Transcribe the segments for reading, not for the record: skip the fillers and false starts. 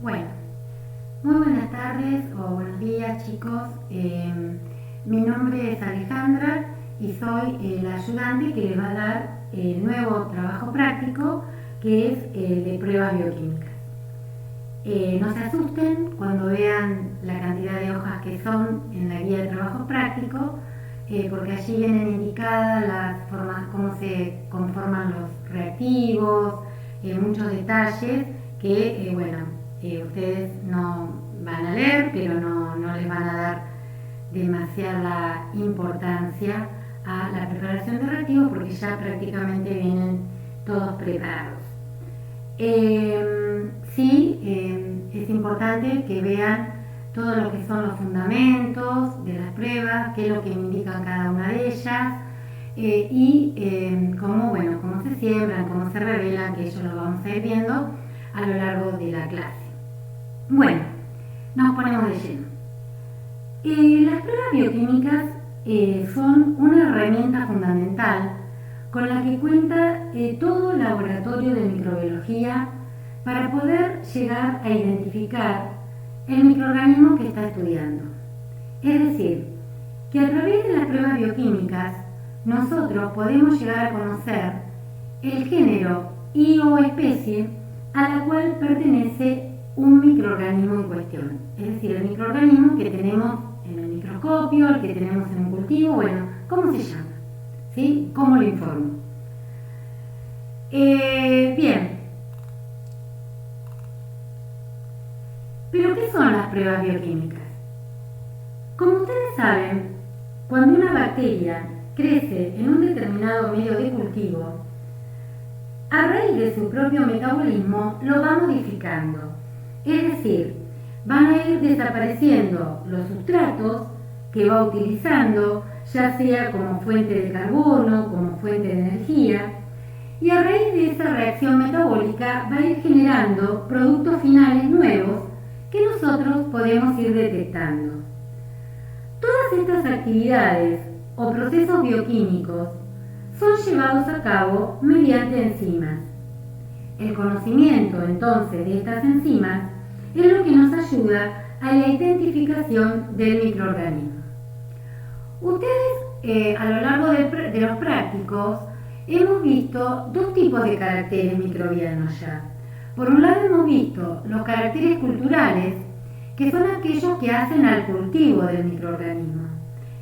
Bueno, muy buenas tardes o buenos días chicos. Mi nombre es Alejandra y soy la ayudante que les va a dar el nuevo trabajo práctico que es el de pruebas bioquímicas. No se asusten cuando vean la cantidad de hojas que son en la guía de trabajo práctico, porque allí vienen indicadas las formas, cómo se conforman los reactivos, muchos detalles que, ustedes no van a leer, pero no les van a dar demasiada importancia a la preparación de reactivos porque ya prácticamente vienen todos preparados. Es importante que vean todo lo que son los fundamentos de las pruebas, qué es lo que indican cada una de ellas cómo se siembran, cómo se revelan, que eso lo vamos a ir viendo a lo largo de la clase. Bueno, nos ponemos de lleno. Las pruebas bioquímicas son una herramienta fundamental con la que cuenta todo laboratorio de microbiología para poder llegar a identificar el microorganismo que está estudiando. Es decir, que a través de las pruebas bioquímicas nosotros podemos llegar a conocer el género y o especie a la cual pertenece un microorganismo en cuestión. Es decir, el microorganismo que tenemos en el microscopio, el que tenemos en un cultivo, ¿cómo se llama? ¿Sí? ¿Cómo lo informo? Bien. ¿Pero qué son las pruebas bioquímicas? Como ustedes saben, cuando una bacteria crece en un determinado medio de cultivo, a raíz de su propio metabolismo lo va modificando. Es decir, van a ir desapareciendo los sustratos que va utilizando, ya sea como fuente de carbono, como fuente de energía, y a raíz de esa reacción metabólica va a ir generando productos finales nuevos que nosotros podemos ir detectando. Todas estas actividades o procesos bioquímicos son llevados a cabo mediante enzimas. El conocimiento entonces de estas enzimas es lo que nos ayuda a la identificación del microorganismo. Ustedes a lo largo de los prácticos hemos visto dos tipos de caracteres microbianos ya. Por un lado hemos visto los caracteres culturales, que son aquellos que hacen al cultivo del microorganismo.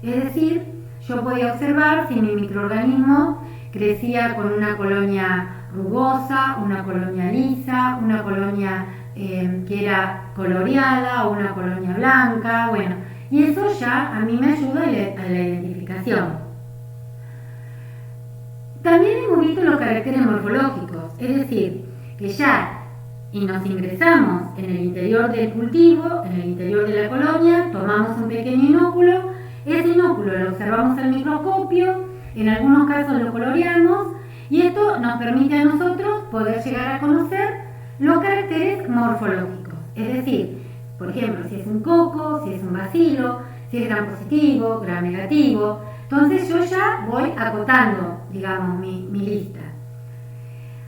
Es decir, yo podía observar si mi microorganismo crecía con una colonia rugosa, una colonia lisa, una colonia que era coloreada o una colonia blanca, y eso ya a mí me ayuda a la identificación. También hemos visto los caracteres morfológicos, es decir, que ya y nos ingresamos en el interior del cultivo, en el interior de la colonia, tomamos un pequeño inóculo, ese inóculo lo observamos al microscopio, en algunos casos lo coloreamos y esto nos permite a nosotros poder llegar a conocer los caracteres morfológicos, es decir, por ejemplo, si es un coco, si es un bacilo, si es gram positivo, gram negativo, entonces yo ya voy acotando, digamos, mi lista.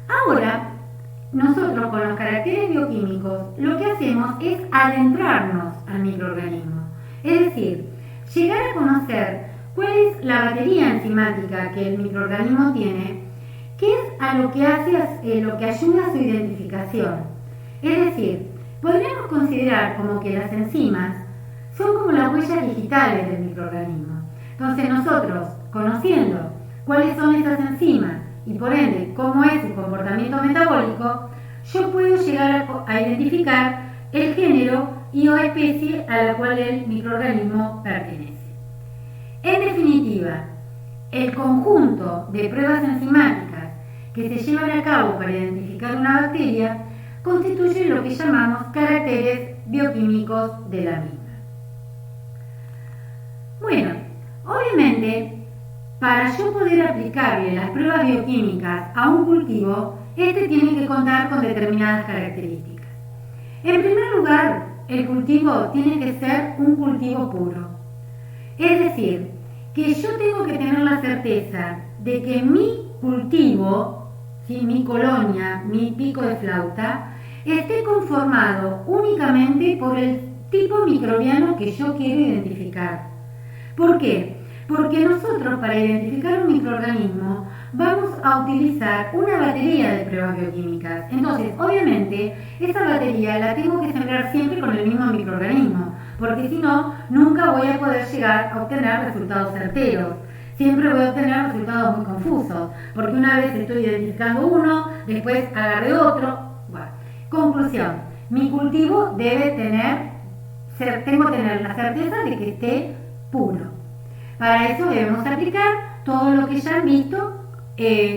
Ahora, nosotros con los caracteres bioquímicos lo que hacemos es adentrarnos al microorganismo, es decir, llegar a conocer cuál es la batería enzimática que el microorganismo tiene, que es a lo que hace, lo que ayuda a su identificación. Es decir, podríamos considerar como que las enzimas son como las huellas digitales del microorganismo. Entonces nosotros, conociendo cuáles son esas enzimas y por ende cómo es su comportamiento metabólico, yo puedo llegar a identificar el género y o especie a la cual el microorganismo pertenece. En definitiva, el conjunto de pruebas enzimáticas que se llevan a cabo para identificar una bacteria constituye lo que llamamos caracteres bioquímicos de la misma. Bueno, obviamente, para yo poder aplicarle las pruebas bioquímicas a un cultivo, este tiene que contar con determinadas características. En primer lugar, el cultivo tiene que ser un cultivo puro. Es decir, que yo tengo que tener la certeza de que mi cultivo, ¿sí?, mi colonia, mi pico de flauta, esté conformado únicamente por el tipo microbiano que yo quiero identificar. ¿Por qué? Porque nosotros para identificar un microorganismo vamos a utilizar una batería de pruebas bioquímicas. Entonces, obviamente, esa batería la tengo que sembrar siempre con el mismo microorganismo, porque si no, nunca voy a poder llegar a obtener resultados certeros. Siempre voy a obtener resultados muy confusos, porque una vez estoy identificando uno, después agarré otro. Bueno, conclusión, mi cultivo debe tengo que tener la certeza de que esté puro. Para eso debemos aplicar todo lo que ya han visto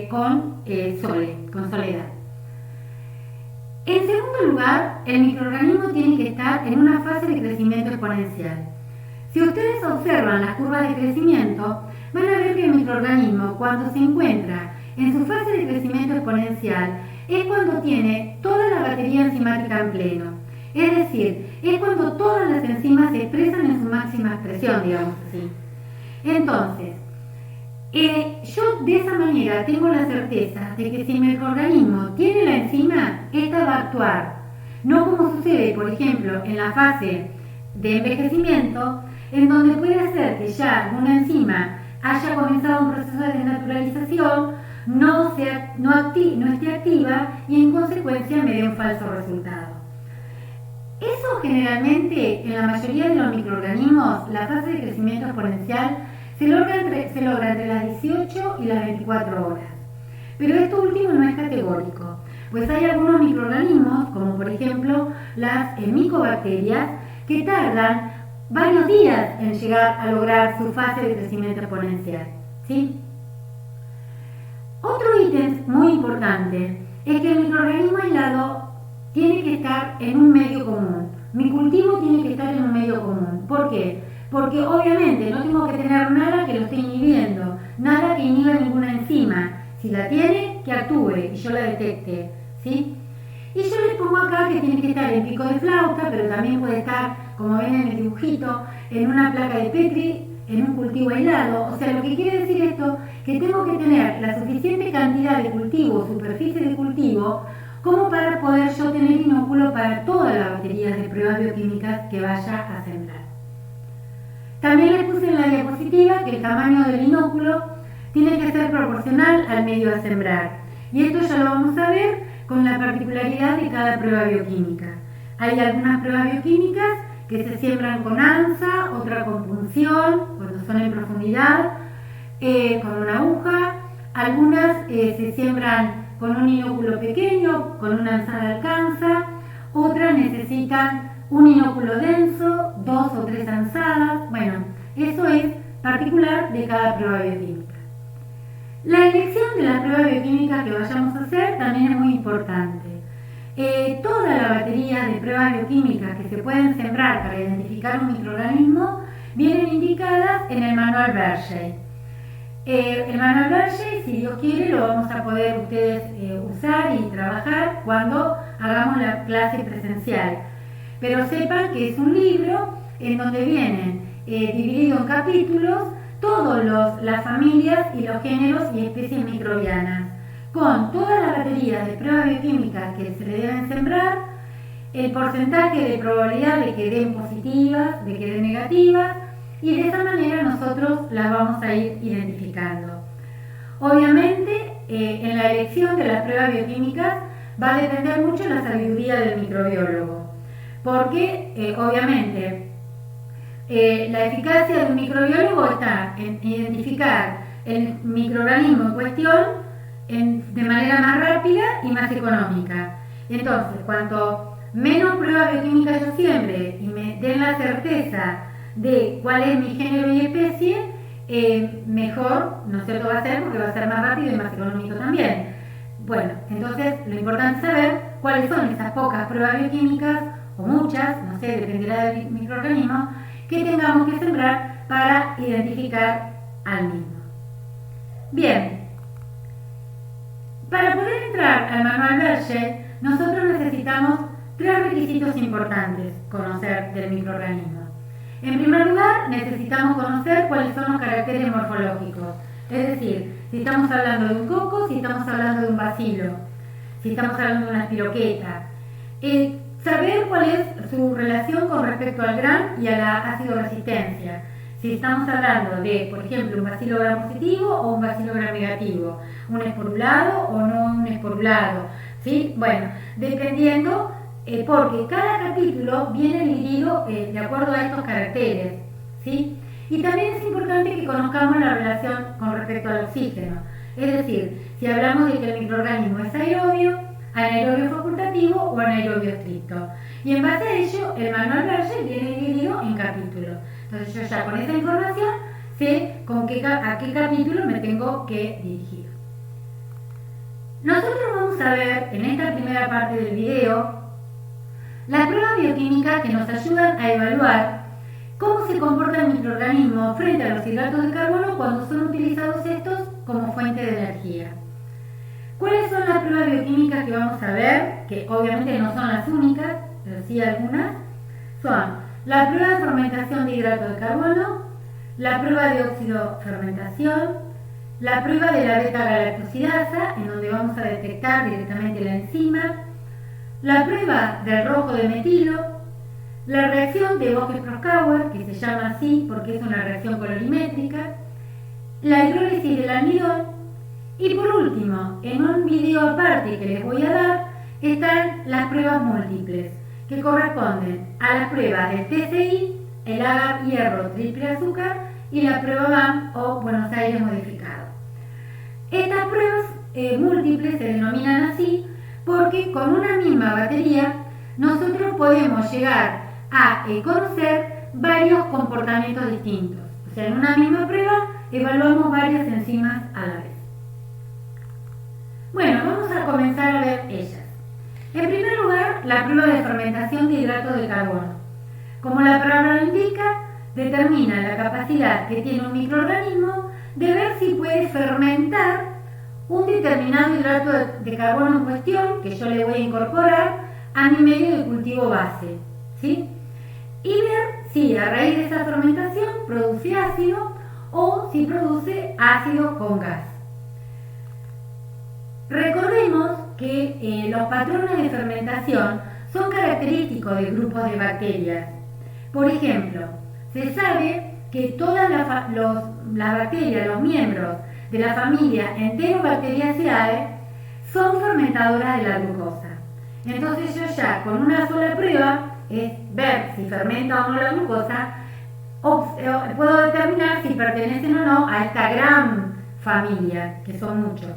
con Soledad. En segundo lugar, el microorganismo tiene que estar en una fase de crecimiento exponencial. Si ustedes observan las curvas de crecimiento, van a ver que el microorganismo, cuando se encuentra en su fase de crecimiento exponencial, es cuando tiene toda la batería enzimática en pleno. Es decir, es cuando todas las enzimas se expresan en su máxima expresión, digamos así. Entonces, yo de esa manera tengo la certeza de que si el microorganismo tiene la enzima, esta va a actuar. No como sucede, por ejemplo, en la fase de envejecimiento, en donde puede ser que ya una enzima haya comenzado un proceso de desnaturalización, no esté activa y en consecuencia me dé un falso resultado. Eso generalmente, en la mayoría de los microorganismos, la fase de crecimiento exponencial se logra entre las 18 y las 24 horas. Pero esto último no es categórico, pues hay algunos microorganismos, como por ejemplo las micobacterias, que tardan varios días en llegar a lograr su fase de crecimiento exponencial. ¿Sí? Otro ítem muy importante es que el microorganismo aislado tiene que estar en un medio común. Mi cultivo tiene que estar en un medio común. ¿Por qué? Porque obviamente no tengo que tener nada que lo esté inhibiendo, nada que inhiba ninguna enzima. Si la tiene, que actúe y yo la detecte. ¿Sí? Y yo les pongo acá que tiene que estar en pico de flauta, pero también puede estar, como ven en el dibujito, en una placa de Petri, en un cultivo aislado. O sea, lo que quiere decir esto, que tengo que tener la suficiente cantidad de cultivo, superficie de cultivo, como para poder yo tener inóculo para todas las baterías de pruebas bioquímicas que vaya a sembrar. También les puse en la diapositiva que el tamaño del inóculo tiene que ser proporcional al medio a sembrar. Y esto ya lo vamos a ver con la particularidad de cada prueba bioquímica. Hay algunas pruebas bioquímicas que se siembran con ansa, otra con punción, cuando son en profundidad, con una aguja. Algunas se siembran con un inóculo pequeño, con una ansada alcanza. Otras necesitan un inóculo denso, 2 o 3 ansadas. Bueno, eso es particular de cada prueba bioquímica. La elección de las pruebas bioquímicas que vayamos a hacer también es muy importante. Toda la batería de pruebas bioquímicas que se pueden sembrar para identificar un microorganismo vienen indicadas en el manual Bergey. El manual Bergey, si Dios quiere, lo vamos a poder ustedes usar y trabajar cuando hagamos la clase presencial. Pero sepan que es un libro en donde vienen divididos en capítulos todas las familias y los géneros y especies microbianas, con todas las baterías de pruebas bioquímicas que se le deben sembrar, el porcentaje de probabilidad de que den positivas, de que den negativas, y de esa manera nosotros las vamos a ir identificando. Obviamente, en la elección de las pruebas bioquímicas va a depender mucho la sabiduría del microbiólogo, porque obviamente la eficacia de un microbiólogo está en identificar el microorganismo en cuestión de manera más rápida y más económica. Entonces, cuanto menos pruebas bioquímicas yo siembre y me den la certeza de cuál es mi género y especie, mejor, ¿no es cierto?, va a ser, porque va a ser más rápido y más económico también. Bueno, entonces lo importante es saber cuáles son esas pocas pruebas bioquímicas, o muchas, no sé, dependerá del microorganismo, que tengamos que sembrar para identificar al mismo. Bien, para poder entrar al manual Bergey, nosotros necesitamos 3 requisitos importantes conocer del microorganismo. En primer lugar, necesitamos conocer cuáles son los caracteres morfológicos, es decir, si estamos hablando de un coco, si estamos hablando de un bacilo, si estamos hablando de una espiroqueta. saber cuál es su relación con respecto al GRAM y a la ácido resistencia. Si estamos hablando de, por ejemplo, un bacilo gram positivo o un bacilo gram negativo, un esporulado o no un esporulado, ¿sí? Bueno, dependiendo, porque cada capítulo viene dividido de acuerdo a estos caracteres, ¿sí? Y también es importante que conozcamos la relación con respecto al oxígeno. Es decir, si hablamos de que el microorganismo es aerobio, anaerobio facultativo o anaerobio estricto. Y en base a ello, el manual Berger viene dividido en capítulos. Entonces yo ya con esa información sé a qué capítulo me tengo que dirigir. Nosotros vamos a ver en esta primera parte del video las pruebas bioquímicas que nos ayudan a evaluar cómo se comporta el microorganismo frente a los hidratos de carbono cuando son utilizados estos como fuente de energía. ¿Cuáles son las pruebas bioquímicas que vamos a ver? Que obviamente no son las únicas, pero sí algunas. Son la prueba de fermentación de hidrato de carbono, la prueba de óxido fermentación, la prueba de la beta-galactosidasa, en donde vamos a detectar directamente la enzima, la prueba del rojo de metilo, la reacción de Voges-Proskauer, que se llama así porque es una reacción colorimétrica, la hidrólisis del almidón, y por último, en un video aparte que les voy a dar, están las pruebas múltiples, que corresponden a las pruebas del TCI, el agar hierro triple azúcar y la prueba BAM o Buenos Aires modificado. Estas pruebas múltiples se denominan así porque con una misma batería nosotros podemos llegar a conocer varios comportamientos distintos. O sea, en una misma prueba evaluamos varias enzimas a la vez. Bueno, vamos a comenzar a ver ellas. En primer lugar, la prueba de fermentación de hidratos de carbono. Como la palabra lo indica, determina la capacidad que tiene un microorganismo de ver si puede fermentar un determinado hidrato de carbono en cuestión, que yo le voy a incorporar a mi medio de cultivo base, ¿sí? Y ver si a raíz de esa fermentación produce ácido o si produce ácido con gas. Recordemos que los patrones de fermentación son característicos de grupos de bacterias. Por ejemplo, se sabe que todas las bacterias, los miembros de la familia Enterobacteriaceae, son fermentadoras de la glucosa. Entonces yo ya con una sola prueba, es ver si fermenta o no la glucosa, puedo determinar si pertenecen o no a esta gran familia, que son muchos.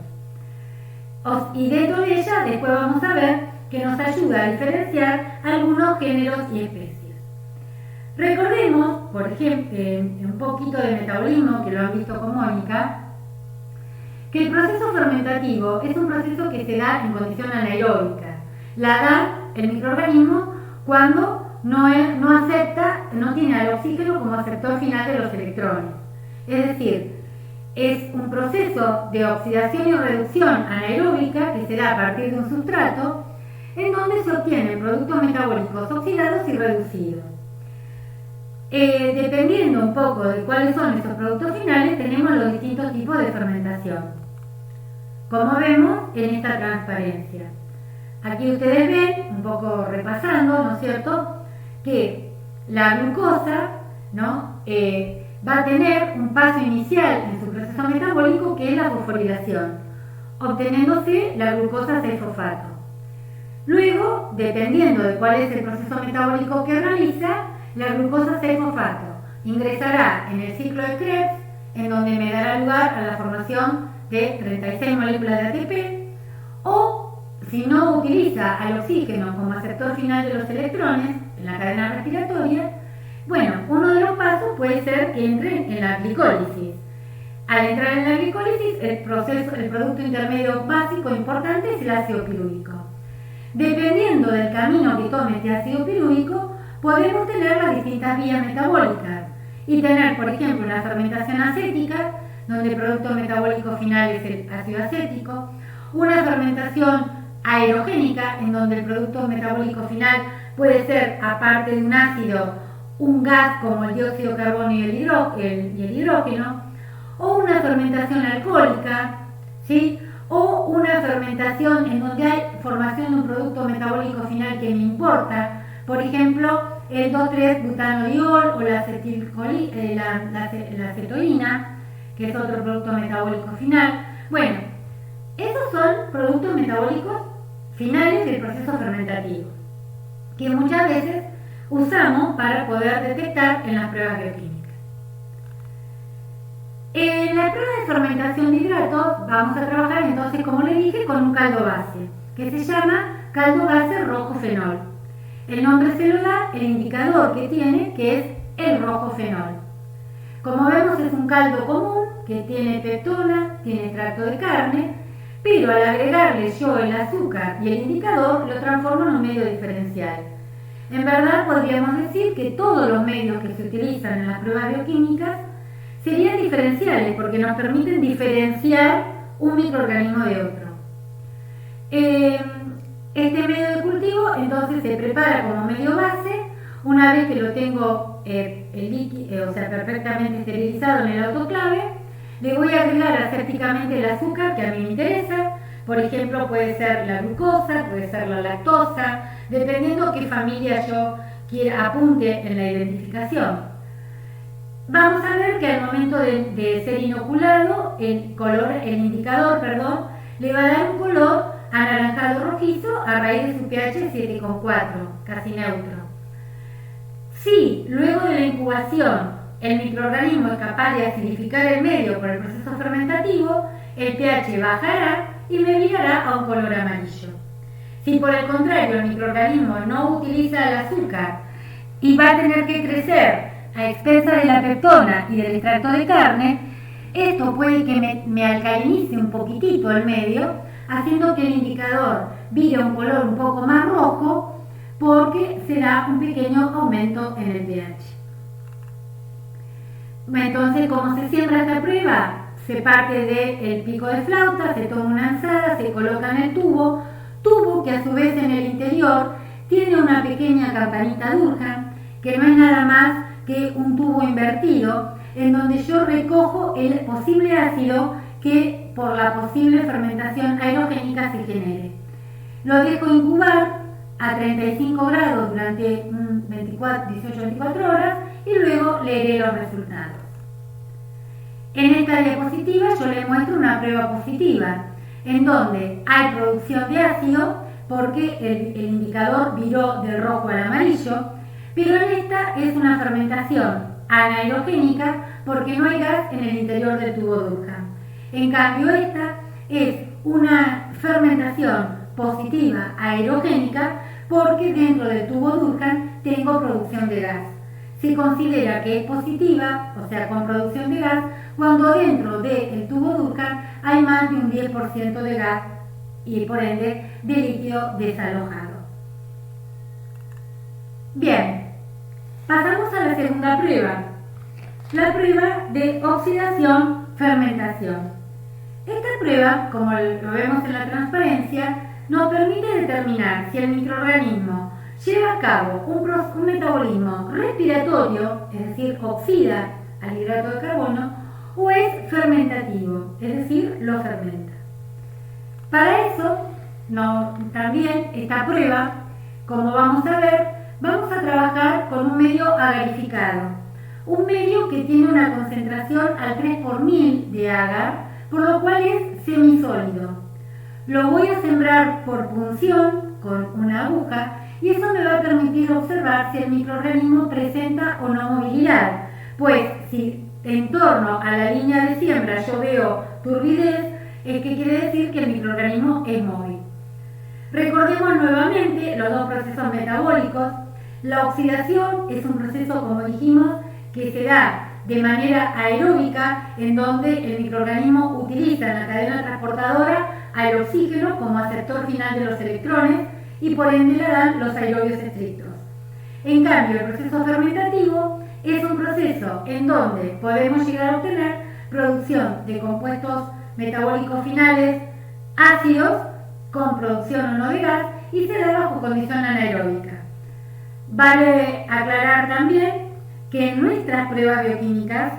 Y dentro de ella después vamos a ver que nos ayuda a diferenciar algunos géneros y especies. Recordemos, por ejemplo, un poquito de metabolismo, que lo han visto con Mónica, que el proceso fermentativo es un proceso que se da en condición anaeróbica. La da el microorganismo cuando no tiene al oxígeno como aceptor final de los electrones. Es decir, es un proceso de oxidación y reducción anaeróbica que se da a partir de un sustrato en donde se obtienen productos metabólicos oxidados y reducidos. Dependiendo un poco de cuáles son esos productos finales, tenemos los distintos tipos de fermentación, como vemos en esta transparencia. Aquí ustedes ven, un poco repasando, ¿no es cierto?, que la glucosa, ¿no?, va a tener un paso inicial en su proceso metabólico que es la fosforilación, obteniéndose la glucosa 6-fosfato. Luego, dependiendo de cuál es el proceso metabólico que realiza, la glucosa 6-fosfato ingresará en el ciclo de Krebs, en donde me dará lugar a la formación de 36 moléculas de ATP, o si no utiliza al oxígeno como aceptor final de los electrones en la cadena respiratoria, bueno, uno de los pasos puede ser que entren en la glicólisis. Al entrar en la glicólisis, el producto intermedio básico importante es el ácido pirúvico. Dependiendo del camino que tome este ácido pirúvico, podemos tener las distintas vías metabólicas y tener, por ejemplo, una fermentación acética, donde el producto metabólico final es el ácido acético, una fermentación aerogénica, en donde el producto metabólico final puede ser, aparte de un ácido, un gas como el dióxido de carbono y el hidrógeno, o una fermentación alcohólica, ¿sí?, o una fermentación en donde hay formación de un producto metabólico final que me importa, por ejemplo, el 2,3-butanodiol o la acetoína, que es otro producto metabólico final. Bueno, esos son productos metabólicos finales del proceso fermentativo, que muchas veces usamos para poder detectar en las pruebas bioquímicas. En la prueba de fermentación de hidratos vamos a trabajar entonces, como les dije, con un caldo base, que se llama caldo base rojo fenol. El nombre se lo da el indicador que tiene, que es el rojo fenol. Como vemos, es un caldo común que tiene peptona, tiene extracto de carne, pero al agregarle yo el azúcar y el indicador lo transformo en un medio diferencial. En verdad podríamos decir que todos los medios que se utilizan en las pruebas bioquímicas serían diferenciales porque nos permiten diferenciar un microorganismo de otro. Este medio de cultivo entonces se prepara como medio base. Una vez que lo tengo perfectamente esterilizado en el autoclave, le voy a agregar asépticamente el azúcar que a mí me interesa. Por ejemplo, puede ser la glucosa, puede ser la lactosa, dependiendo qué familia yo apunte en la identificación. Vamos a ver que al momento de ser inoculado, el indicador le va a dar un color anaranjado rojizo a raíz de su pH 7,4, casi neutro. Si luego de la incubación el microorganismo es capaz de acidificar el medio por el proceso fermentativo, el pH bajará y me virará a un color amarillo. Si por el contrario el microorganismo no utiliza el azúcar y va a tener que crecer a expensas de la peptona y del extracto de carne, esto puede que me alcalinice un poquitito el medio, haciendo que el indicador vire un color un poco más rojo, porque se da un pequeño aumento en el pH. Entonces, ¿cómo se siembra esta prueba? Se parte del pico de flauta, se toma una enzada, se coloca en el tubo que a su vez en el interior tiene una pequeña campanita Durkheim, que no es nada más que un tubo invertido, en donde yo recojo el posible ácido que por la posible fermentación aerogénica se genere. Lo dejo incubar a 35 grados durante 18-24 horas y luego leeré los resultados. En esta diapositiva yo les muestro una prueba positiva, en donde hay producción de ácido porque el indicador viró del rojo al amarillo, pero en esta es una fermentación anaerogénica porque no hay gas en el interior del tubo Durkheim. En cambio, esta es una fermentación positiva aerogénica porque dentro del tubo Durkheim tengo producción de gas. Se considera que es positiva, o sea, con producción de gas, cuando dentro del tubo Durkheim hay más de un 10% de gas y por ende de líquido desalojado. Bien, pasamos a la segunda prueba, la prueba de oxidación-fermentación. Esta prueba, como lo vemos en la transparencia, nos permite determinar si el microorganismo lleva a cabo un metabolismo respiratorio, es decir, oxida al hidrato de carbono, o es fermentativo, es decir, lo fermenta. Para eso, también esta prueba, como vamos a ver, vamos a trabajar con un medio agarificado, un medio que tiene una concentración al 3/1000 de agar, por lo cual es semisólido. Lo voy a sembrar por punción con una aguja y eso me va a permitir observar si el microorganismo presenta o no movilidad, pues si en torno a la línea de siembra yo veo turbidez, es que quiere decir que el microorganismo es móvil. Recordemos nuevamente los dos procesos metabólicos. La oxidación es un proceso, como dijimos, que se da de manera aeróbica, en donde el microorganismo utiliza en la cadena transportadora al oxígeno como aceptor final de los electrones y por ende le dan los aerobios estrictos. En cambio, el proceso fermentativo es un proceso en donde podemos llegar a obtener producción de compuestos metabólicos finales ácidos con producción o no de gas y se da bajo condición anaeróbica. Vale aclarar también que en nuestras pruebas bioquímicas,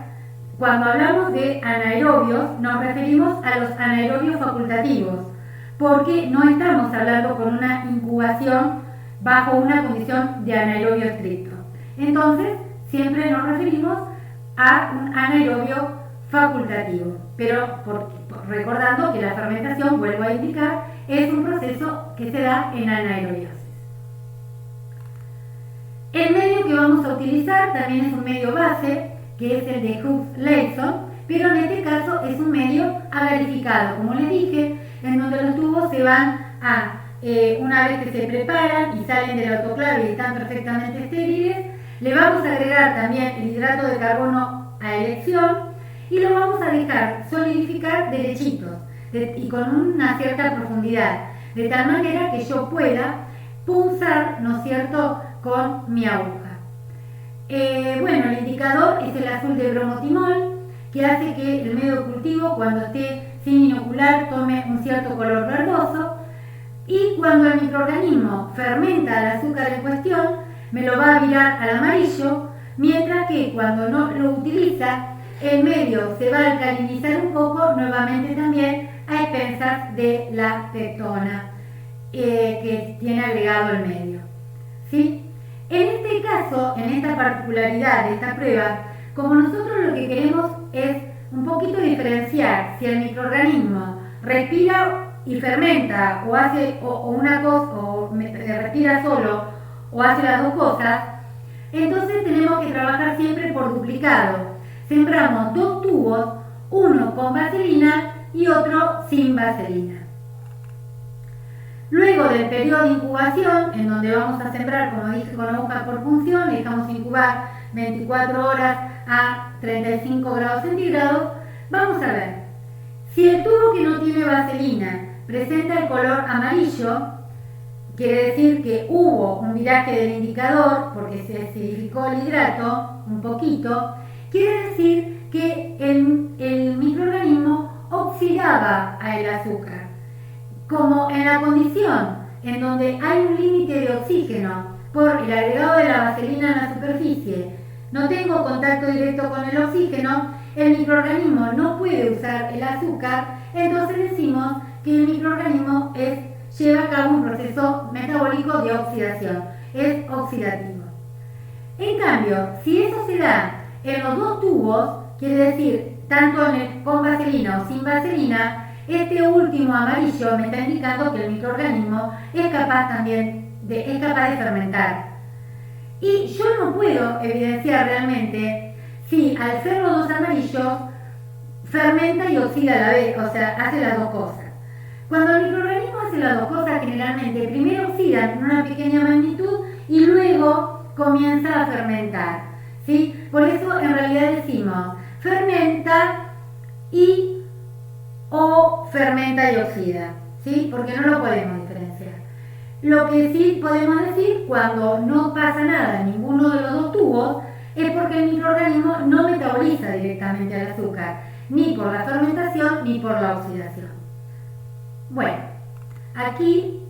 cuando hablamos de anaerobios, nos referimos a los anaerobios facultativos, porque no estamos hablando con una incubación bajo una condición de anaerobio estricto. Entonces, siempre nos referimos a un anaerobio facultativo, pero recordando que la fermentación, vuelvo a indicar, es un proceso que se da en anaerobiosis. El medio que vamos a utilizar también es un medio base, que es el de Hughes-Leyson, pero en este caso es un medio agarificado, como les dije, en donde los tubos se van a, una vez que se preparan y salen del autoclave y están perfectamente estériles, le vamos a agregar también el hidrato de carbono a elección y lo vamos a dejar solidificar derechitos y con una cierta profundidad, de tal manera que yo pueda punzar, ¿no es cierto?, con mi aguja. Bueno, el indicador es el azul de bromotimol, que hace que el medio de cultivo, cuando esté sin inocular, tome un cierto color verdoso, y cuando el microorganismo fermenta el azúcar en cuestión, me lo va a virar al amarillo, mientras que cuando no lo utiliza, el medio se va a alcalinizar un poco, nuevamente también a expensas de la peptona que tiene agregado el medio. ¿Sí? En este caso, en esta particularidad de esta prueba, como nosotros lo que queremos es un poquito diferenciar si el microorganismo respira y fermenta o hace una cosa, o respira solo o hace las dos cosas, entonces tenemos que trabajar siempre por duplicado. Sembramos dos tubos, uno con vaselina y otro sin vaselina. Luego del periodo de incubación, en donde vamos a sembrar, como dije, con aguja por punción, dejamos incubar 24 horas a 35 grados centígrados, vamos a ver. Si el tubo que no tiene vaselina presenta el color amarillo, quiere decir que hubo un viraje del indicador, porque se acidificó el hidrato un poquito, quiere decir que el microorganismo oxidaba el azúcar. Como en la condición en donde hay un límite de oxígeno por el agregado de la vaselina en la superficie, no tengo contacto directo con el oxígeno, el microorganismo no puede usar el azúcar, entonces decimos que el microorganismo lleva a cabo un proceso metabólico de oxidación, es oxidativo. En cambio, si eso se da en los dos tubos, quiere decir tanto con vaselina o sin vaselina, este último amarillo me está indicando que el microorganismo es capaz de fermentar. Y yo no puedo evidenciar realmente si al ser los dos amarillos fermenta y oxida a la vez, o sea, hace las dos cosas. Cuando el microorganismo hace las dos cosas, generalmente primero oxida en una pequeña magnitud y luego comienza a fermentar, ¿sí? Por eso en realidad decimos fermenta o fermenta y oxida, ¿sí? Porque no lo podemos diferenciar. Lo que sí podemos decir, cuando no pasa nada en ninguno de los dos tubos, es porque el microorganismo no metaboliza directamente el azúcar, ni por la fermentación ni por la oxidación. Bueno, aquí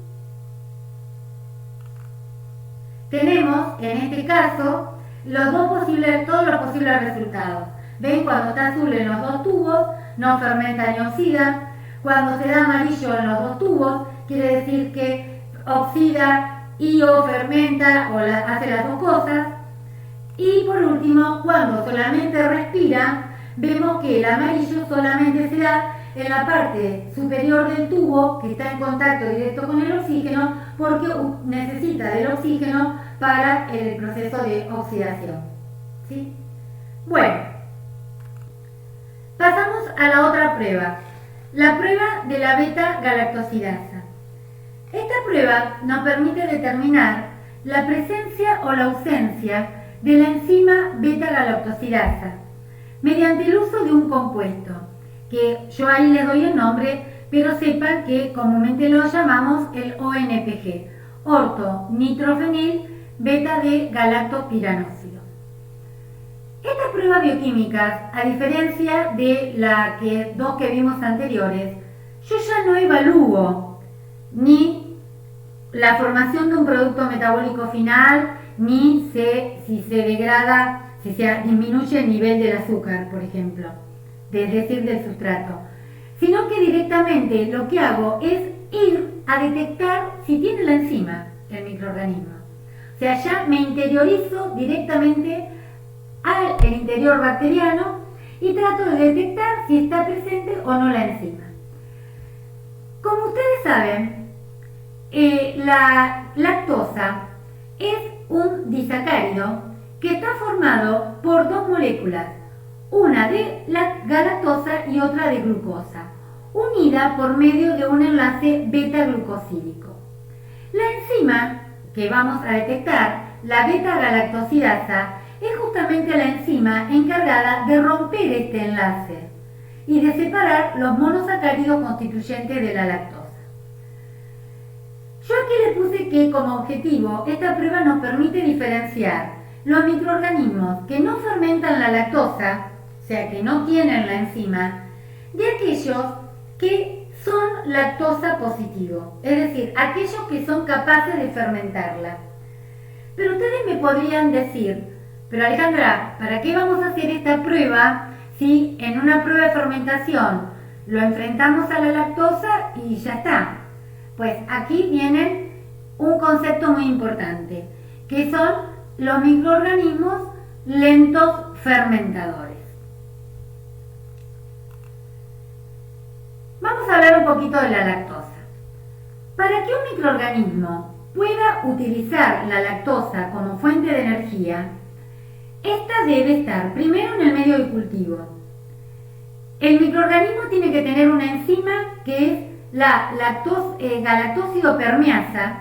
tenemos, en este caso, todos los posibles resultados. ¿Ven? Cuando está azul en los dos tubos, no fermenta ni oxida. Cuando se da amarillo en los dos tubos, quiere decir que oxida y o fermenta o hace las dos cosas. Y por último, cuando solamente respira, vemos que el amarillo solamente se da en la parte superior del tubo que está en contacto directo con el oxígeno porque necesita del oxígeno para el proceso de oxidación. ¿Sí? Bueno. Pasamos a la otra prueba, la prueba de la beta-galactosidasa. Esta prueba nos permite determinar la presencia o la ausencia de la enzima beta-galactosidasa mediante el uso de un compuesto, que yo ahí les doy el nombre, pero sepan que comúnmente lo llamamos el ONPG, ortonitrofenil beta-D-galactopiranóxido. Estas pruebas bioquímicas, a diferencia de dos que vimos anteriores, yo ya no evalúo ni la formación de un producto metabólico final, ni si se degrada si se disminuye el nivel del azúcar, por ejemplo, es decir, del sustrato, sino que directamente lo que hago es ir a detectar si tiene la enzima el microorganismo. O sea, ya me interiorizo directamente al interior bacteriano y trato de detectar si está presente o no la enzima. Como ustedes saben, la lactosa es un disacárido que está formado por dos moléculas, una de la galactosa y otra de glucosa, unida por medio de un enlace beta-glucosídico. La enzima que vamos a detectar, la beta-galactosidasa, es justamente la enzima encargada de romper este enlace y de separar los monosacáridos constituyentes de la lactosa. Yo aquí le puse que como objetivo esta prueba nos permite diferenciar los microorganismos que no fermentan la lactosa, o sea que no tienen la enzima, de aquellos que son lactosa positivo, es decir, aquellos que son capaces de fermentarla. Pero ustedes me podrían decir, pero Alejandra, ¿para qué vamos a hacer esta prueba si en una prueba de fermentación lo enfrentamos a la lactosa y ya está? Pues aquí viene un concepto muy importante, que son los microorganismos lentos fermentadores. Vamos a hablar un poquito de la lactosa. Para que un microorganismo pueda utilizar la lactosa como fuente de energía, esta debe estar primero en el medio de cultivo. El microorganismo tiene que tener una enzima que es la galactósido-permeasa,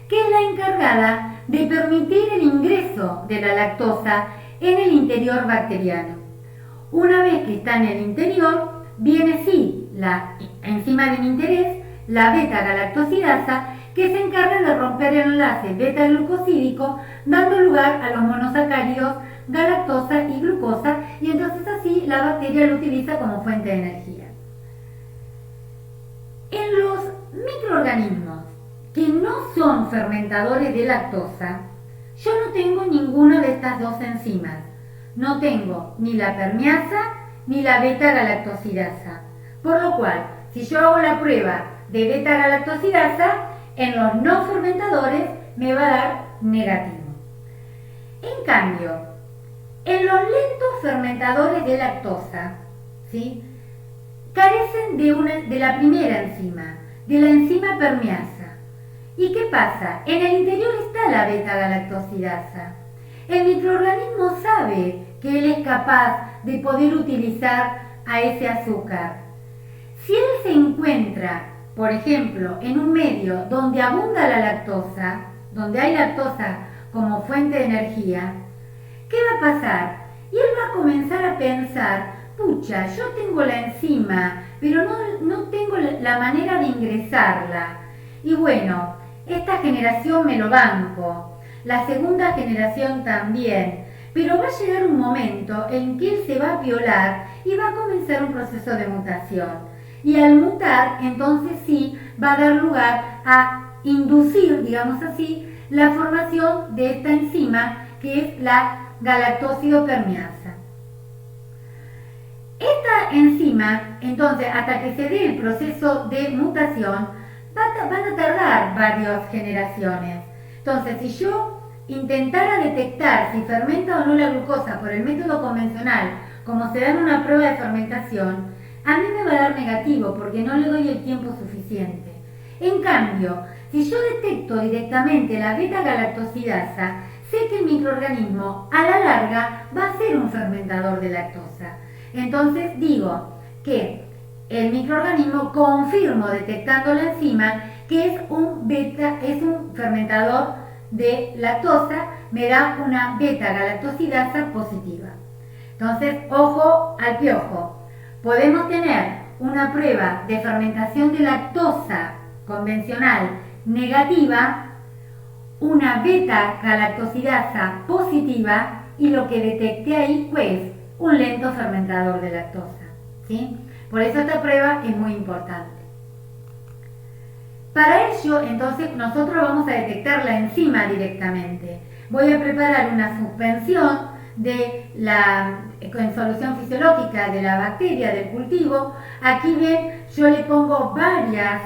que es la encargada de permitir el ingreso de la lactosa en el interior bacteriano. Una vez que está en el interior, viene sí la enzima de mi interés, la beta-galactosidasa, que se encarga de romper el enlace beta-glucosídico, dando lugar a los monosacáridos galactosa y glucosa, y entonces así la bacteria lo utiliza como fuente de energía. En los microorganismos que no son fermentadores de lactosa, yo no tengo ninguna de estas dos enzimas. No tengo ni la permeasa ni la beta-galactosidasa. Por lo cual, si yo hago la prueba de beta-galactosidasa, en los no fermentadores me va a dar negativo. En cambio, en los lentos fermentadores de lactosa, ¿sí?, carecen de la primera enzima, de la enzima permeasa. ¿Y qué pasa? En el interior está la beta-galactosidasa. El microorganismo sabe que él es capaz de poder utilizar a ese azúcar. Si él se encuentra, por ejemplo, en un medio donde abunda la lactosa, donde hay lactosa como fuente de energía, ¿qué va a pasar? Y él va a comenzar a pensar, pucha, yo tengo la enzima, pero no tengo la manera de ingresarla. Y bueno, esta generación me lo banco, la segunda generación también, pero va a llegar un momento en que él se va a violar y va a comenzar un proceso de mutación. Y al mutar, entonces sí, va a dar lugar a inducir, digamos así, la formación de esta enzima que es la galactósido-permeasa. Esta enzima, entonces, hasta que se dé el proceso de mutación, van a tardar varias generaciones. Entonces, si yo intentara detectar si fermenta o no la glucosa por el método convencional, como se da en una prueba de fermentación, a mí me va a dar negativo porque no le doy el tiempo suficiente. En cambio, si yo detecto directamente la beta-galactosidasa, sé que el microorganismo a la larga va a ser un fermentador de lactosa. Entonces digo que el microorganismo confirmo detectando la enzima que es un fermentador de lactosa, me da una beta-galactosidasa positiva. Entonces, ojo al piojo. Podemos tener una prueba de fermentación de lactosa convencional negativa, una beta-galactosidasa positiva y lo que detecté ahí pues un lento fermentador de lactosa, ¿sí? Por eso esta prueba es muy importante. Para ello, entonces, nosotros vamos a detectar la enzima directamente. voy a preparar una suspensión en solución fisiológica de la bacteria del cultivo. Aquí ven, yo le pongo varias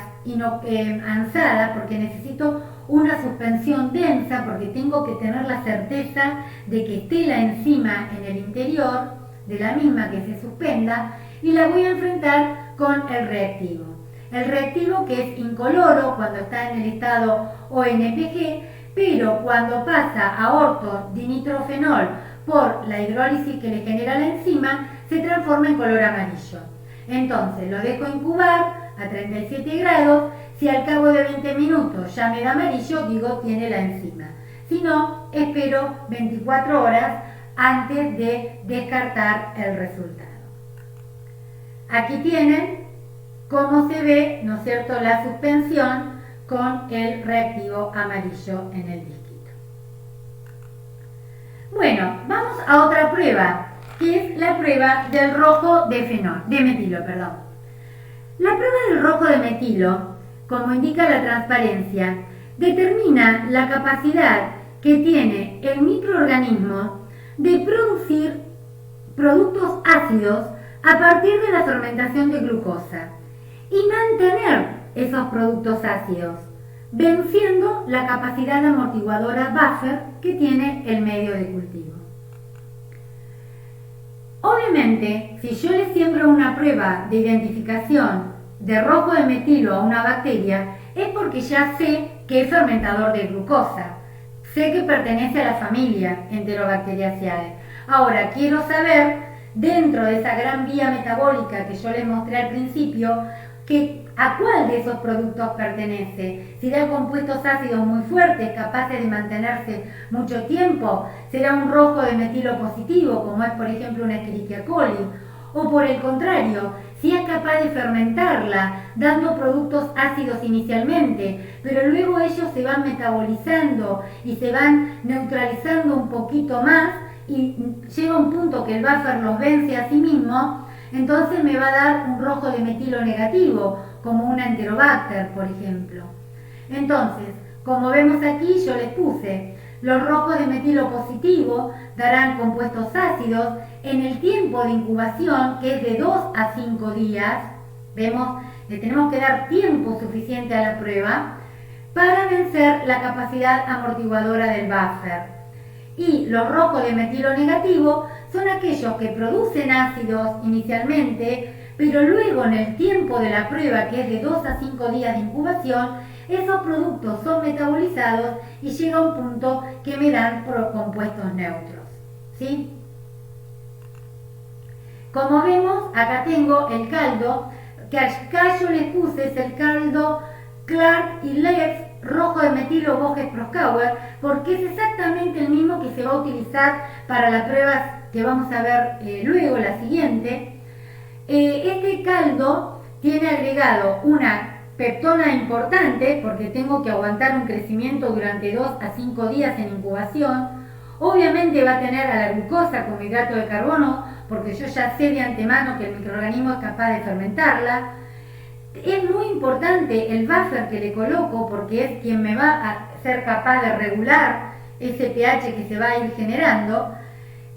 ansadas porque necesito una suspensión densa, porque tengo que tener la certeza de que esté la enzima en el interior de la misma, que se suspenda, y la voy a enfrentar con el reactivo. El reactivo, que es incoloro cuando está en el estado ONPG, pero cuando pasa a ortodinitrofenol por la hidrólisis que le genera la enzima, se transforma en color amarillo. Entonces lo dejo incubar a 37 grados. Si al cabo de 20 minutos ya me da amarillo, digo tiene la enzima. Si no, espero 24 horas antes de descartar el resultado. Aquí tienen cómo se ve, ¿no es cierto?, la suspensión con el reactivo amarillo en el disquito. Bueno, vamos a otra prueba, que es la prueba del rojo de metilo. La prueba del rojo de metilo, como indica la transparencia, determina la capacidad que tiene el microorganismo de producir productos ácidos a partir de la fermentación de glucosa y mantener esos productos ácidos, venciendo la capacidad amortiguadora buffer que tiene el medio de cultivo. Obviamente, si yo le siembro una prueba de identificación de rojo de metilo a una bacteria, es porque ya sé que es fermentador de glucosa, sé que pertenece a la familia Enterobacteriaceae. Ahora, quiero saber, dentro de esa gran vía metabólica que yo les mostré al principio, a cuál de esos productos pertenece. ¿Será compuestos ácidos muy fuertes, capaces de mantenerse mucho tiempo? ¿Será un rojo de metilo positivo, como es por ejemplo una Escherichia coli? O por el contrario, si es capaz de fermentarla, dando productos ácidos inicialmente, pero luego ellos se van metabolizando y se van neutralizando un poquito más y llega un punto que el buffer los vence a sí mismo, entonces me va a dar un rojo de metilo negativo, como una Enterobacter, por ejemplo. Entonces, como vemos aquí, yo les puse, los rojos de metilo positivo darán compuestos ácidos en el tiempo de incubación, que es de 2 a 5 días. Vemos, le tenemos que dar tiempo suficiente a la prueba para vencer la capacidad amortiguadora del buffer. Y los rojos de metilo negativo son aquellos que producen ácidos inicialmente, pero luego en el tiempo de la prueba, que es de 2 a 5 días de incubación, esos productos son metabolizados y llega un punto que me dan compuestos neutros. ¿Sí? Como vemos, acá tengo el caldo, que acá yo les puse, es el caldo Clark y Letts rojo de metilo Voges-Proskauer, porque es exactamente el mismo que se va a utilizar para las pruebas que vamos a ver luego, la siguiente. Este caldo tiene agregado una peptona importante, porque tengo que aguantar un crecimiento durante 2 a 5 días en incubación. Obviamente va a tener a la glucosa como hidrato de carbono, porque yo ya sé de antemano que el microorganismo es capaz de fermentarla. Es muy importante el buffer que le coloco, porque es quien me va a ser capaz de regular ese pH que se va a ir generando.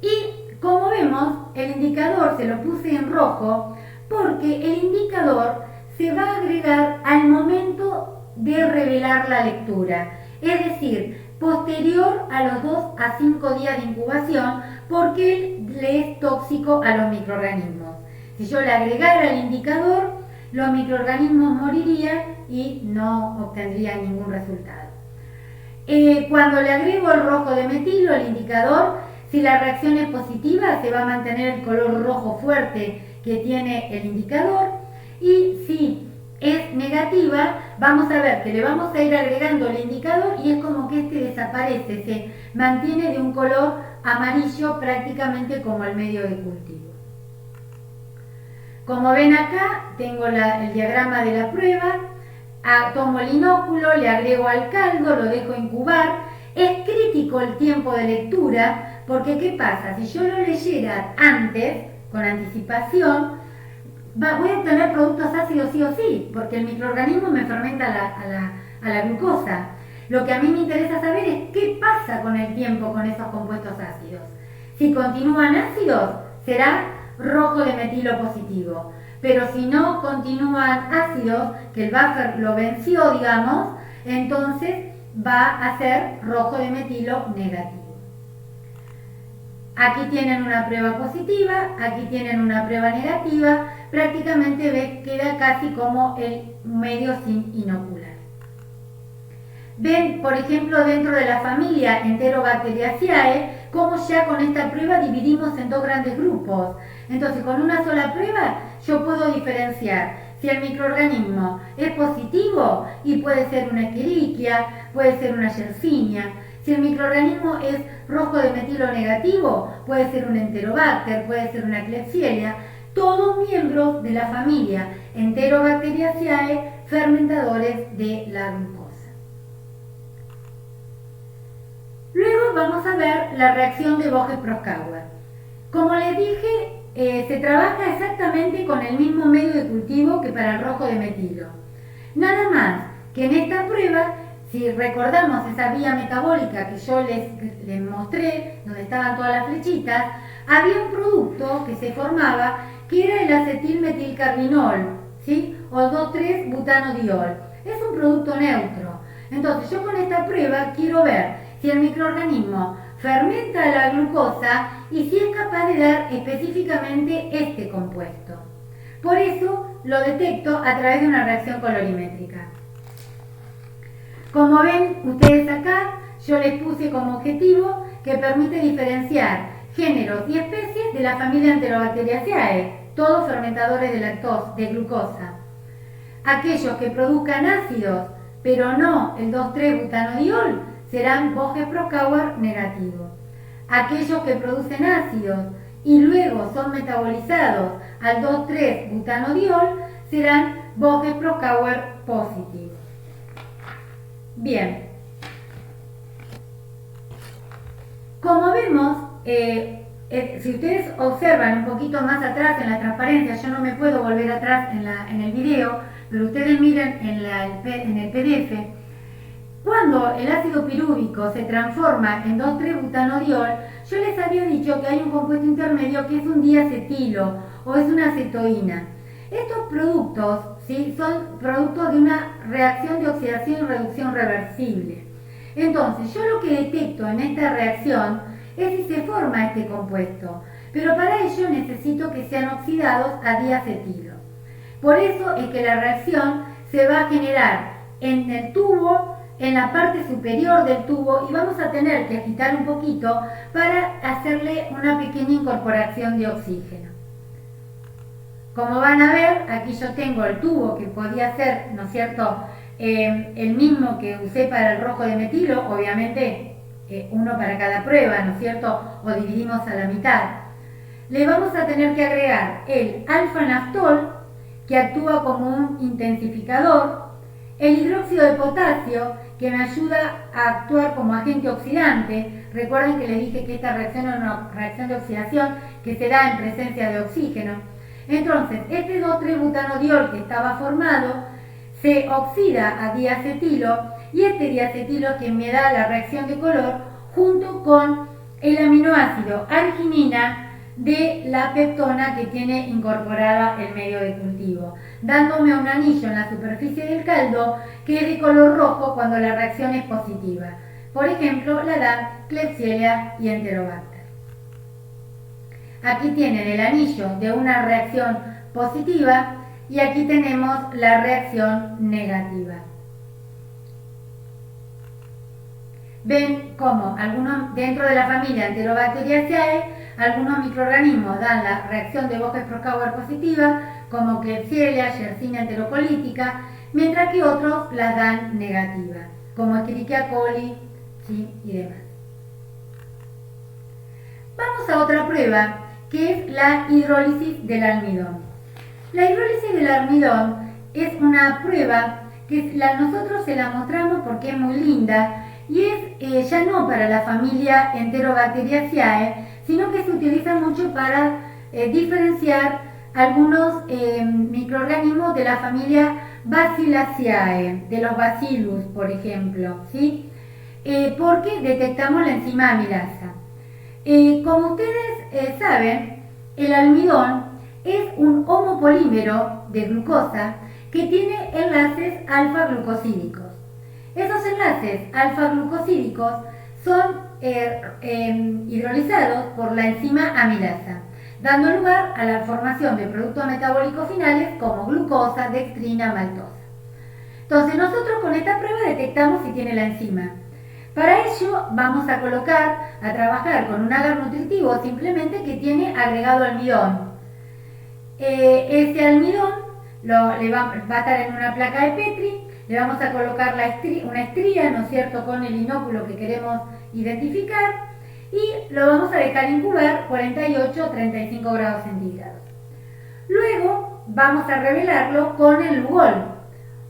Y como vemos, el indicador se lo puse en rojo, porque el indicador se va a agregar al momento de revelar la lectura, es decir, posterior a los 2 a 5 días de incubación, porque le es tóxico a los microorganismos. Si yo le agregara el indicador, los microorganismos morirían y no obtendrían ningún resultado. Cuando le agrego el rojo de metilo, el indicador, si la reacción es positiva, se va a mantener el color rojo fuerte que tiene el indicador, y si es negativa, vamos a ver que le vamos a ir agregando el indicador y es como que este desaparece, se mantiene de un color amarillo prácticamente como el medio de cultivo. Como ven acá, tengo el diagrama de la prueba, tomo el inóculo, le agrego al caldo, lo dejo incubar. Es crítico el tiempo de lectura, porque ¿qué pasa? Si yo lo leyera antes, con anticipación, voy a obtener productos ácidos sí o sí, porque el microorganismo me fermenta a la glucosa. Lo que a mí me interesa saber es qué pasa con el tiempo con esos compuestos ácidos. Si continúan ácidos, será rojo de metilo positivo. Pero si no continúan ácidos, que el buffer lo venció, digamos, entonces va a ser rojo de metilo negativo. Aquí tienen una prueba positiva, aquí tienen una prueba negativa, prácticamente queda casi como el medio sin inocular. Ven, por ejemplo, dentro de la familia Enterobacteriaceae, cómo ya con esta prueba dividimos en dos grandes grupos. Entonces, con una sola prueba yo puedo diferenciar si el microorganismo es positivo y puede ser una Escherichia, puede ser una Yersinia. Si el microorganismo es rojo de metilo negativo, puede ser un Enterobacter, puede ser una Klebsiella, todos miembros de la familia Enterobacteriaceae, fermentadores de la glucosa. Luego vamos a ver la reacción de Boges-Proskauer. Como les dije, se trabaja exactamente con el mismo medio de cultivo que para el rojo de metilo. Nada más que en esta prueba, si recordamos esa vía metabólica que yo les mostré, donde estaban todas las flechitas, había un producto que se formaba que era el acetilmetilcarbinol, ¿sí? O 2,3-butanodiol. Es un producto neutro. Entonces yo con esta prueba quiero ver si el microorganismo fermenta la glucosa y si es capaz de dar específicamente este compuesto. Por eso lo detecto a través de una reacción colorimétrica. Como ven ustedes acá, yo les puse como objetivo que permite diferenciar géneros y especies de la familia Enterobacteriaceae, todos fermentadores de glucosa. Aquellos que produzcan ácidos, pero no el 2,3-butanodiol, serán Boges-Proskauer negativo. Aquellos que producen ácidos y luego son metabolizados al 2,3-butanodiol serán Boges-Proskauer positivos. Bien, como vemos, si ustedes observan un poquito más atrás en la transparencia, yo no me puedo volver atrás en el video, pero ustedes miren en el PDF, cuando el ácido pirúvico se transforma en 2,3-butanodiol, yo les había dicho que hay un compuesto intermedio que es un diacetilo o es una acetoína. Estos productos, ¿sí?, son productos de una reacción de oxidación y reducción reversible. Entonces, yo lo que detecto en esta reacción es si se forma este compuesto, pero para ello necesito que sean oxidados a diacetilo. Por eso es que la reacción se va a generar en el tubo, en la parte superior del tubo, y vamos a tener que agitar un poquito para hacerle una pequeña incorporación de oxígeno. Como van a ver, aquí yo tengo el tubo que podía ser, ¿no es cierto?, el mismo que usé para el rojo de metilo, obviamente uno para cada prueba, ¿no es cierto?, o dividimos a la mitad. Le vamos a tener que agregar el alfa-naftol, que actúa como un intensificador, el hidróxido de potasio, que me ayuda a actuar como agente oxidante. Recuerden que les dije que esta reacción es una reacción de oxidación que se da en presencia de oxígeno. Entonces, este 2,3-butanodiol que estaba formado se oxida a diacetilo y este diacetilo es quien me da la reacción de color junto con el aminoácido arginina de la peptona que tiene incorporada el medio de cultivo, dándome un anillo en la superficie del caldo que es de color rojo cuando la reacción es positiva. Por ejemplo, la dan Klebsiella y Enterobacter. Aquí tienen el anillo de una reacción positiva y aquí tenemos la reacción negativa. Ven cómo dentro de la familia Enterobacteriaceae, algunos microorganismos dan la reacción de Boges-Proskauer positiva, como Klebsiella, Yersinia enterocolítica, mientras que otros las dan negativa, como Escherichia coli, ¿sí?, y demás. Vamos a otra prueba, que es la hidrólisis del almidón. La hidrólisis del almidón es una prueba que nosotros se la mostramos porque es muy linda y es ya no para la familia Enterobacteriaceae, sino que se utiliza mucho para diferenciar algunos microorganismos de la familia Bacilliaceae, de los bacillus, por ejemplo, ¿sí? Porque detectamos la enzima amilasa. Como ustedes saben, el almidón es un homopolímero de glucosa que tiene enlaces alfa-glucosídicos. Esos enlaces alfa-glucosídicos son hidrolizados por la enzima amilasa, dando lugar a la formación de productos metabólicos finales como glucosa, dextrina, maltosa. Entonces nosotros con esta prueba detectamos si tiene la enzima. Para ello vamos a trabajar con un agar nutritivo simplemente que tiene agregado almidón. Ese almidón va a estar en una placa de Petri, le vamos a colocar una estría, ¿no es cierto?, con el inóculo que queremos identificar y lo vamos a dejar incubar 48 o 35 grados centígrados. Luego vamos a revelarlo con el Lugol.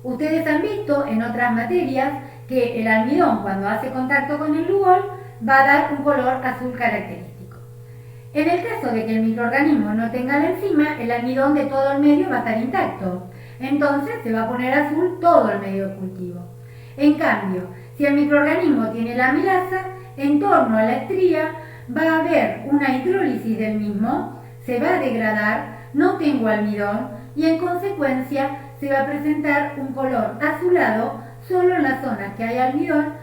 Ustedes han visto en otras materias que el almidón, cuando hace contacto con el Lugol, va a dar un color azul característico. En el caso de que el microorganismo no tenga la enzima, el almidón de todo el medio va a estar intacto. Entonces se va a poner azul todo el medio de cultivo. En cambio, si el microorganismo tiene la amilasa, en torno a la estría va a haber una hidrólisis del mismo, se va a degradar, no tengo almidón y en consecuencia se va a presentar un color azulado solo en las zonas que hay almidón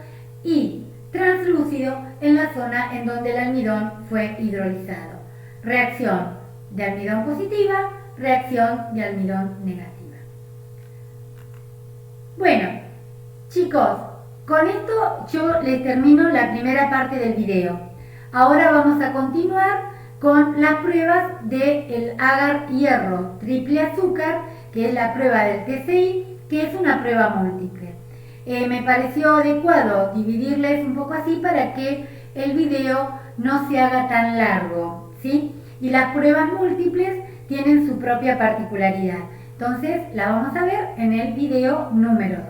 y translúcido en la zona en donde el almidón fue hidrolizado. Reacción de almidón positiva, reacción de almidón negativa. Bueno, chicos, con esto yo les termino la primera parte del video. Ahora vamos a continuar con las pruebas del agar hierro triple azúcar, que es la prueba del TCI, que es una prueba múltiple. Me pareció adecuado dividirles un poco así para que el video no se haga tan largo, ¿sí? Y las pruebas múltiples tienen su propia particularidad. Entonces la vamos a ver en el video número 2.